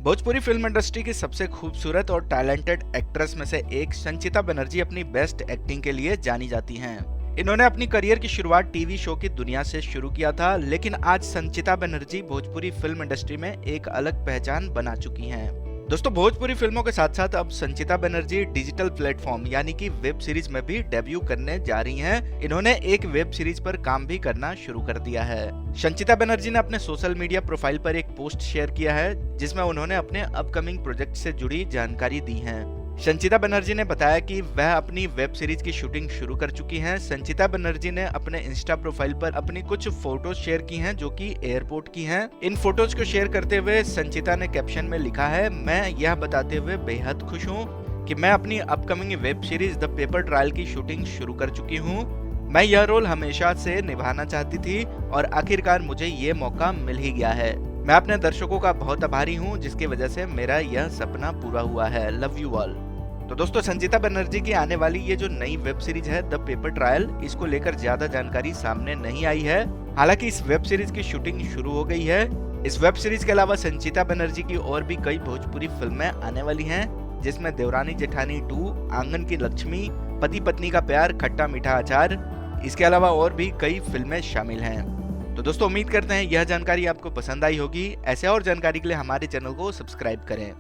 Bhojpuri film industry की सबसे खूबसूरत और टैलेंटेड एक्ट्रेस में से एक संचिता बनर्जी अपनी बेस्ट एक्टिंग के लिए जानी जाती हैं। इन्होंने अपनी करियर की शुरुआत टीवी शो की दुनिया से शुरू किया था, लेकिन आज संचिता बनर्जी भोजपुरी फिल्म इंडस्ट्री में एक अलग पहचान बना चुकी हैं। दोस्तों, भोजपुरी फिल्मों के साथ साथ अब संचिता बनर्जी डिजिटल प्लेटफॉर्म यानी कि वेब सीरीज में भी डेब्यू करने जा रही हैं। इन्होंने एक वेब सीरीज पर काम भी करना शुरू कर दिया है। संचिता बनर्जी ने अपने सोशल मीडिया प्रोफाइल पर एक पोस्ट शेयर किया है, जिसमें उन्होंने अपने अपकमिंग प्रोजेक्ट से जुड़ी जानकारी दी है। संचिता बनर्जी ने बताया कि वह अपनी वेब सीरीज की शूटिंग शुरू कर चुकी हैं। संचिता बनर्जी ने अपने इंस्टा प्रोफाइल पर अपनी कुछ फोटोज शेयर की हैं, जो कि एयरपोर्ट की हैं। इन फोटोज को शेयर करते हुए संचिता ने कैप्शन में लिखा है, मैं यह बताते हुए बेहद खुश हूँ कि मैं अपनी upcoming web series the paper trial की शूटिंग शुरू कर चुकी हूँ। मैं यह रोल हमेशा से निभाना चाहती थी और आखिरकार मुझे ये मौका मिल ही गया है। मैं अपने दर्शकों का बहुत आभारी हूँ, जिसकी वजह से मेरा यह सपना पूरा हुआ है। Love you all. तो दोस्तों, संचिता बनर्जी की आने वाली ये जो नई वेब सीरीज है द पेपर ट्रायल, इसको लेकर ज्यादा जानकारी सामने नहीं आई है। हालांकि इस वेब सीरीज की शूटिंग शुरू हो गई है। इस वेब सीरीज के अलावा संचिता बनर्जी की और भी कई भोजपुरी फिल्में आने वाली हैं, जिसमें देवरानी जेठानी 2, आंगन की लक्ष्मी, पति पत्नी का प्यार, खट्टा मीठा अचार, इसके अलावा और भी कई फिल्में शामिल हैं। तो दोस्तों, उम्मीद करते हैं यह जानकारी आपको पसंद आई होगी। ऐसे और जानकारी के लिए हमारे चैनल को सब्सक्राइब करें।